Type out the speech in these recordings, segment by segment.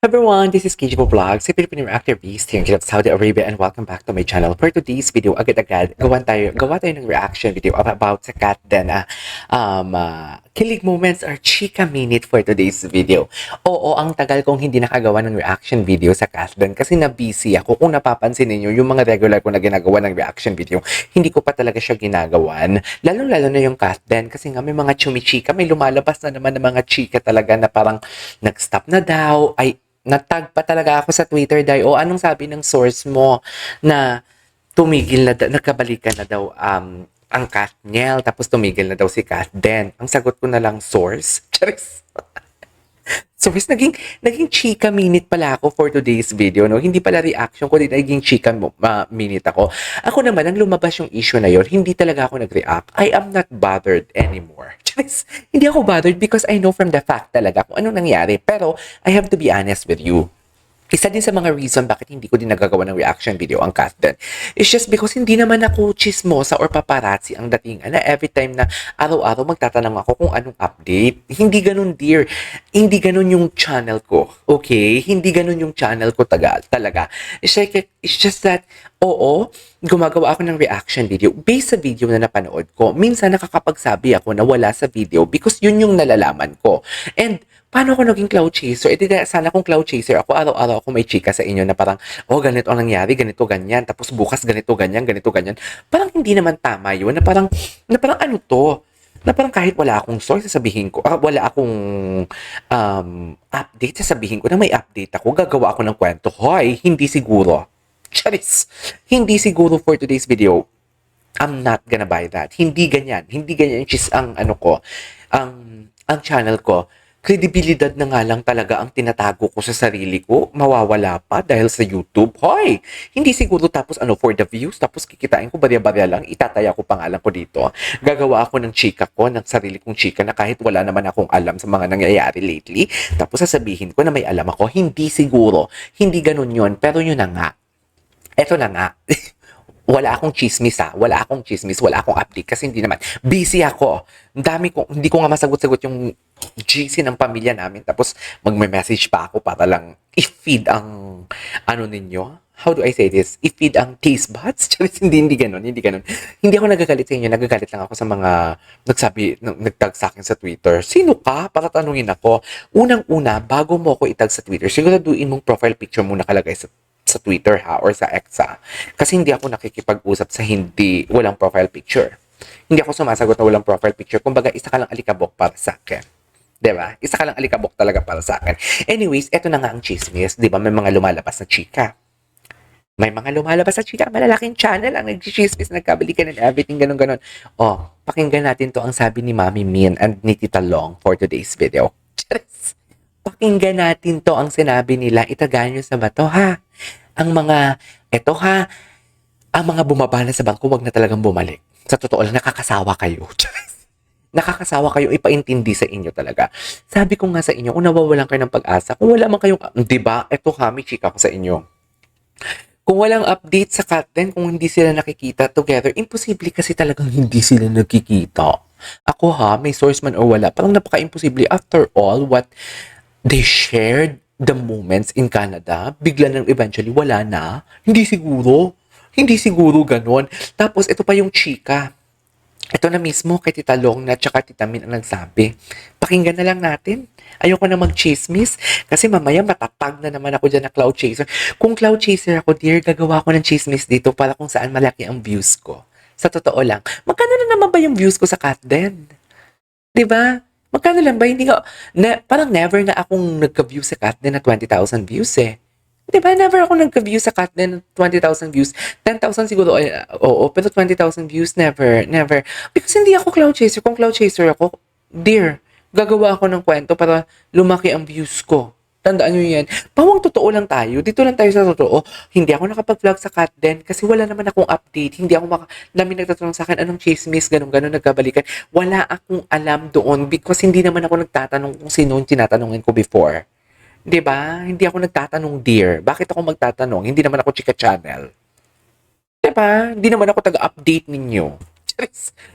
Everyone, this is KJ Vlogs, a Filipino actor beast here in Saudi Arabia, and welcome back to my channel. For today's video, agad-agad, gawa tayo ng reaction video about sa Kat Den. Kilig moments or chika minute for today's video. Oo, ang tagal kong hindi nakagawa ng reaction video sa Kat Den kasi na-busy ako. Kung napapansin niyo yung mga regular ko na ginagawa ng reaction video, hindi ko pa talaga siya ginagawan. Lalo-lalo na yung Kat Den kasi nga may mga chumichika, may lumalabas na naman ng mga chika talaga na parang nag-stop na daw, ay natag pa talaga ako sa Twitter dahil, anong sabi ng source mo na tumigil na, nagkabalikan na daw ang Katniel, tapos tumigil na daw si Kat Den. Ang sagot ko na lang, source? Charis. So, naging chika minute pala ako for today's video, no? Hindi pala reaction ko, naging chika minute ako. Ako naman, ang lumabas yung issue na yon, hindi talaga ako nag-react. I am not bothered anymore. Hindi ako bothered because I know from the fact talaga kung anong nangyari. Pero, I have to be honest with you. Isa din sa mga reason bakit hindi ko din nagagawa ng reaction video ang Kat Den. It's just because hindi naman ako chismosa or paparazzi ang datingan na every time na araw-araw magtatanong ako kung anong update. Hindi ganun, dear. Hindi ganun yung channel ko. Okay? Hindi ganun yung channel ko talaga. It's just that, oo, gumagawa ako ng reaction video based sa video na napanood ko. Minsan nakakapagsabi ako na wala sa video because yun yung nalalaman ko. And paano ako naging cloud chaser? Sana kung cloud chaser ako, araw-araw ako may chika sa inyo na parang, ganito ang nangyari, ganito, ganyan. Tapos bukas ganito, ganyan. Parang hindi naman tama yun. Na parang ano to? Na parang kahit wala akong source, sasabihin ko, wala akong update, sasabihin ko na may update ako, gagawa ako ng kwento. Hoy, hindi siguro. Charis. Hindi siguro for today's video. I'm not gonna buy that. Hindi ganyan ang ano ko, ang channel ko. Kredibilidad na nga lang talaga ang tinatago ko sa sarili ko, mawawala pa dahil sa YouTube. Hoy! Hindi siguro tapos for the views, tapos kikitain ko barya-barya lang, itataya ko pangalan ko dito. Gagawa ako ng chika ko, ng sarili kong chika na kahit wala naman akong alam sa mga nangyayari lately, tapos sasabihin ko na may alam ako. Hindi siguro. Hindi ganun yun, pero yun na nga. Eto na nga. Wala akong chismis wala akong update kasi hindi naman. Busy ako. Hindi ko nga masagot-sagot yung GC ng pamilya namin. Tapos magme-message pa ako para lang i-feed ang ninyo. How do I say this? I-feed ang taste buds? hindi ganun. Hindi ako nagagalit sa inyo. Nagagalit lang ako sa mga nagtag sa akin sa Twitter. Sino ka? Para tanungin ako. Unang-una, bago mo ako itag sa Twitter, siguraduhin mong profile picture mo nakalagay sa Twitter or sa X Kasi hindi ako nakikipag-usap sa walang profile picture. Hindi ako sumasagot na walang profile picture. Kumbaga, isa ka lang alikabok para sa akin. Diba? Isa ka lang alikabok talaga para sa akin. Anyways, eto na nga ang chismis. Diba? May mga lumalabas na chika. Malalaking channel ang nag-chismis, nagkabalikan and everything, ganun. Pakinggan natin to ang sabi ni Mami Min and ni Tita Long for today's video. Pakinggan natin to ang sinabi nila. Itagaan nyo sa bato, ha? Ang mga bumaba na sa bangko, wag na talagang bumalik. Sa totoo lang, nakakasawa kayo. Nakakasawa kayo, ipaintindi sa inyo talaga. Sabi ko nga sa inyo, kung nawawalan kayo ng pag-asa, kung wala man kayong, diba, eto kami, chika ko sa inyo. Kung walang update sa Kat Den, kung hindi sila nakikita together, imposible kasi talagang hindi sila nagkikita. Ako may source man o wala, parang napaka-imposible. After all, what they shared, the moments in Canada, bigla nang eventually wala na. Hindi siguro ganon. Tapos ito pa yung chika. Ito na mismo kay Tita Long na tsaka Tita Min ang nagsabi. Pakinggan na lang natin. Ayoko na mag-chismis kasi mamaya matatag na naman ako dyan na cloud chaser. Kung cloud chaser ako, dear, gagawa ko ng chismis dito para kung saan malaki ang views ko. Sa totoo lang. Magkano na naman ba yung views ko sa Kat Den? Diba? Magkano lang ba? Parang never na akong nagka-view sa Kat Den na 20,000 views eh. Diba? Never ako nagka-view sa Kat Den na 20,000 views. 10,000 siguro, oo, pero 20,000 views, never. Because hindi ako cloud chaser. Kung cloud chaser ako, dear, gagawa ako ng kwento para lumaki ang views ko. Tandaan nyo yan. Pawang totoo lang tayo. Dito lang tayo sa totoo. Hindi ako nakapag-vlog sa Kat Den kasi wala naman akong update. Hindi ako dami nagtatanong sa akin, anong chismis, ganun, nagkabalikan. Wala akong alam doon because hindi naman ako nagtatanong kung sino yung tinatanungin ko before. Diba? Hindi ako nagtatanong, dear. Bakit ako magtatanong? Hindi naman ako chika channel. Diba? Hindi naman ako taga-update ninyo.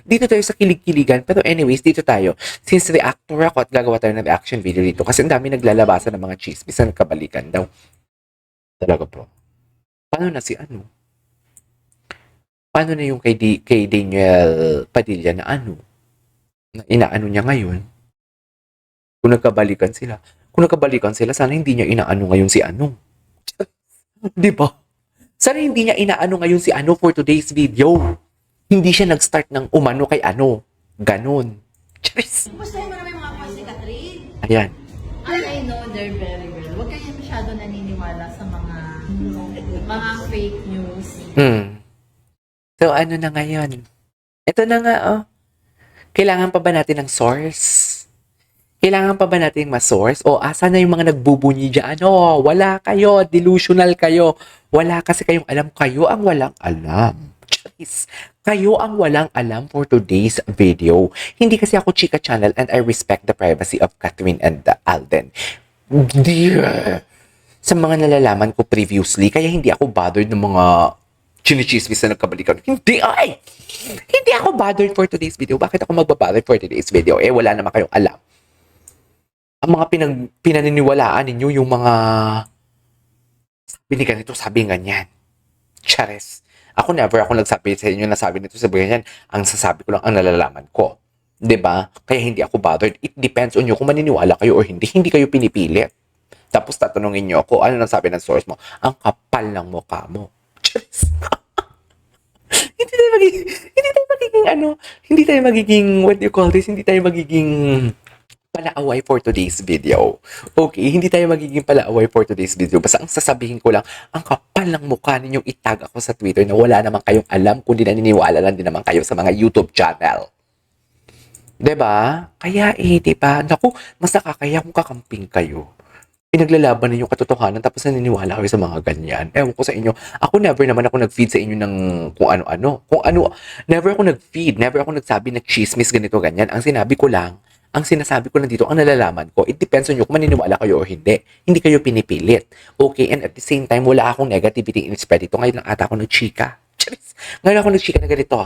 Dito tayo sa kilig-kiligan. Pero anyways, dito tayo. Since reactor ako at gagawa tayo ng reaction video dito kasi ang dami naglalabasan ng mga chismis na nagkabalikan daw. Talaga po. Paano na si ano? Paano na yung kay Daniel Padilla na ano? Na inaano niya ngayon? Kung nagkabalikan sila. Kung nagkabalikan sila, sana hindi niya inaano ngayon si ano. Di ba? Sana hindi niya inaano ngayon si ano for today's video. Hindi siya nag-start ng umano kay ano. Ganon. Charis. Gusto mo naman yung mga post ni Catherine? Ayan. I know they're very well. Huwag kayo masyado naniniwala sa mga fake news. So, ano na ngayon? Ito na nga, oh. Kailangan pa ba natin ng source? Kailangan pa ba natin ma-source? O, asa na yung mga nagbubunyi dyan? Ano, wala kayo. Delusional kayo. Wala kasi kayong alam. Kayo ang walang alam. Charis. Kayo ang walang alam for today's video. Hindi kasi ako Chika Channel and I respect the privacy of Catherine and Alden. Dear. Sa mga nalalaman ko previously, kaya hindi ako bothered ng mga chinichismis na nagkabalikan. Hindi ako bothered for today's video. Bakit ako magbabothered for today's video? Eh, wala naman kayong alam. Ang mga pinaniniwalaan ninyo, yung mga sabi ni ganito, sabi ganyan. Chares. Ako never ako nagsabi sa inyo na sabi nito, sabi ganyan. Ang sasabi ko lang ang nalalaman ko. 'Di ba? Kaya hindi ako bothered. It depends on you kung maniniwala kayo or hindi. Hindi kayo pinipilit. Tapos tatanungin niyo ako, ano nang sabi ng source mo? Ang kapal ng mukha mo. Chares. Hindi tayo magiging, what do you call this? Hindi tayo magiging palaaway for today's video. Okay, hindi tayo magiging palaaway for today's video. Basta ang sasabihin ko lang, ang kapal ng mukha ninyong itag ako sa Twitter na wala naman kayong alam kundi naniniwala lang din naman kayo sa mga YouTube channel. 'Di ba? Kaya diba? Naku, mas nakakaya kung kakamping kayo. Pinaglalaban ninyo katotohanan tapos naniniwala kayo sa mga ganyan. Ewan ko sa inyo. Ako never naman ako nag-feed sa inyo ng kung ano-ano. Never ako nag-feed. Never ako nagsabi na chismis ganito ganyan. Ang sinasabi ko lang dito, ang nalalaman ko, it depends on you kung maniniwala kayo o hindi. Hindi kayo pinipilit. Okay, and at the same time, wala akong negativity in-spread dito. Ngayon lang ata ako nag-chika. Charis. Ngayon ako nag-chika na ganito.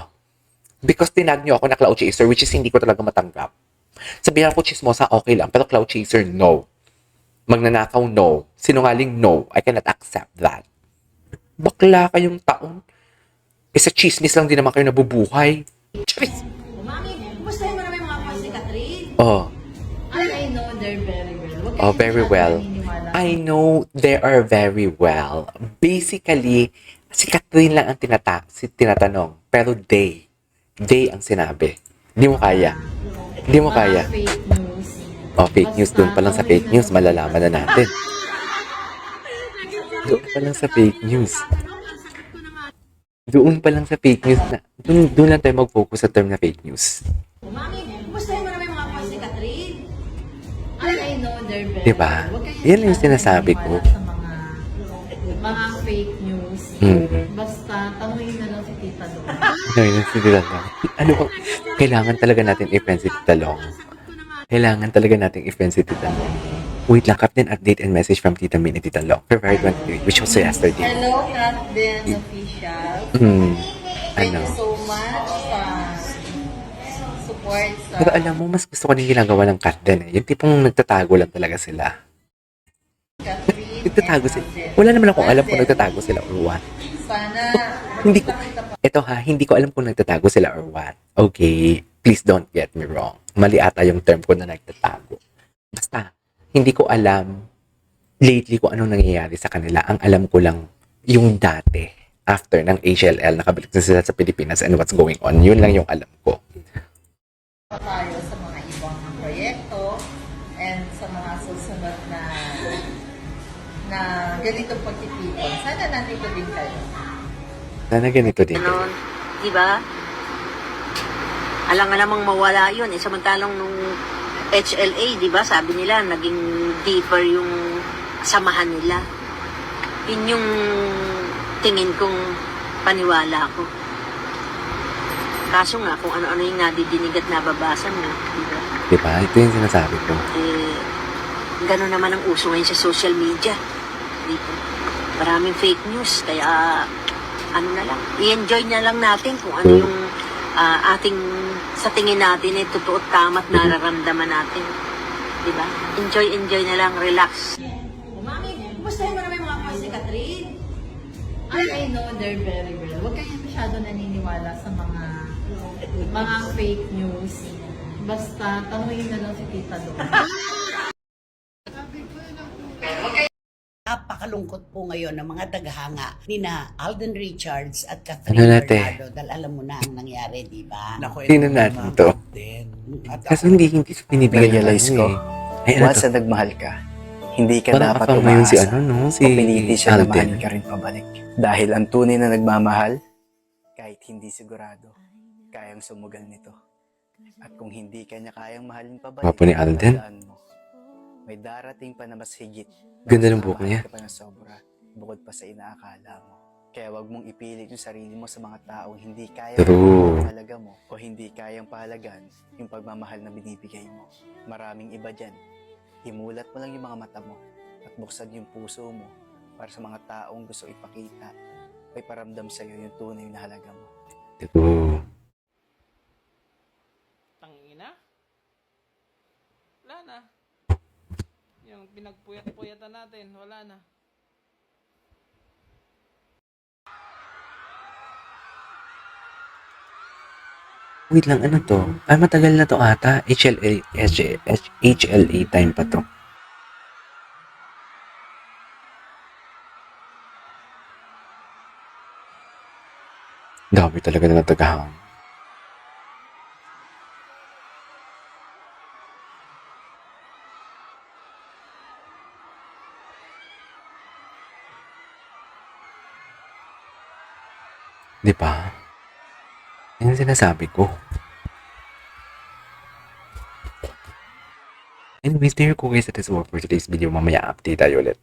Because tinag nyo ako na cloud chaser, which is hindi ko talaga matanggap. Sabihan ko chismosa, okay lang. Pero cloud chaser, no. Magnanakaw, no. Sinungaling, no. I cannot accept that. Bakla kayong taon. Sa chismis lang din naman kayo nabubuhay. Charis. Mami, gusto mo naman yung mga post ni Catherine? Oh. I know they're very well. Huwag kayo Oh, very masyado well. naniniwala. I know they are very well. Basically, si Catherine lang ang tinatanong. Pero they ang sinabi. Di mo kaya. Di mo kaya. Mga fake news. Oh, fake news. Doon pa lang sa fake news, malalaman na natin. Doon pa lang sa fake news. Doon pa lang sa fake news na. Doon lang tayo mag-focus sa term na fake news. Mami, gusto mo naman yung mga post ni Catherine? I know they're very Diba? well. Huwag kayo Yan yung masyado sinasabi ko. naniniwala sa mga fake news. Basta, tanungin na lang si Tita Dong. Ano bang, kailangan talaga natin i-friend si Tita Long. Kailangan talaga natin i-friend si Tita Long. Wait lang, Captain, update and message from Tita Min and Tita Long. February 23, which was yesterday. Hello, Captain Official. Thank Ano? you so much sa support sa... Pero alam mo, mas gusto ko din ginagawa ng Captain eh. Yung tipong nagtatago lang talaga sila. Catherine Nagtatago and sila. Alden. Wala naman akong alam kung nagtatago sila or what. Sana Hindi ko, magkita pa. ito ha, hindi ko alam kung nagtatago sila or what. Okay, please don't get me wrong. Mali ata yung term ko na nagtatago. Basta, hindi ko alam lately kung anong nangyayari sa kanila. Ang alam ko lang yung dati, after ng HLL, nakabalik na sila sa Pilipinas and what's going on. Yun lang yung alam ko. Tayo sa mga ibang proyekto and sa mga susunod na ganitong pagtitipon. Sana nandito din kayo. Sana ganito din. Ganon, di ba? Alam nga namang mawala yun. Samantalang nung HLA, di ba, sabi nila, naging deeper yung samahan nila. Yun yung tingin kong paniwala ko. Kaso nga, kung ano-ano yung nadidinig at nababasa mo, di ba? Diba? Ito yung sinasabi ko. Gano'n naman ang uso ngayon sa social media. Dito. Maraming fake news, kaya ano na lang, i-enjoy na lang natin kung ano yung sa tingin natin totoo at tama at nararamdaman natin. Di ba? Enjoy na lang, relax. Mami, kumusta mo naman yung mga boys ni Catherine? I know they're very well. Huwag kayo masyado naniniwala sa mga fake news. Basta tanungin na lang si Tita doon. Napakalungkot po ngayon ng mga taghanga ni na Alden Richards at Ano Catherine natin? Bernardo dahil alam mo na ang nangyari, di ba? Tingnan natin to. Kasi hindi binibigyan ng Na-realize ano ko, eh. Ay, ano once to? na nagmahal ka, hindi ka Parang dapat afam ngayon si umaasa ano, no? Si o pinili siya na Alden. mahalin ka rin pabalik. Dahil ang tunay na nagmamahal, kahit hindi sigurado, kayang sumugal nito. At kung hindi ka niya kayang mahalin pabalik, Gwapo ni Alden. tandaan mo, may darating pa na mas higit. Ganda ng buhok Mas niya. mahal ka pa ng sobra, bukod pa sa inaakala mo. Kaya wag mong ipilit yung sarili mo sa mga taong hindi kaya True. mahalaga mo o hindi kayang pahalagan yung pagmamahal na binibigay mo. Maraming iba dyan. Himulat mo lang yung mga mata mo at buksan yung puso mo para sa mga taong gusto ipakita o iparamdam sa iyo yung tunay na halaga mo. True. Tangina? Wala na. Yung pinagpuyat-puyatan natin, wala na. Wait lang, ano to? Ay, matagal na to ata. HLA time pa to. Dami talaga na natagahang. Di ba? Yan ang sinasabi ko. Anyways, there you go guys. That is all for today's video. Mamaya update tayo ulit.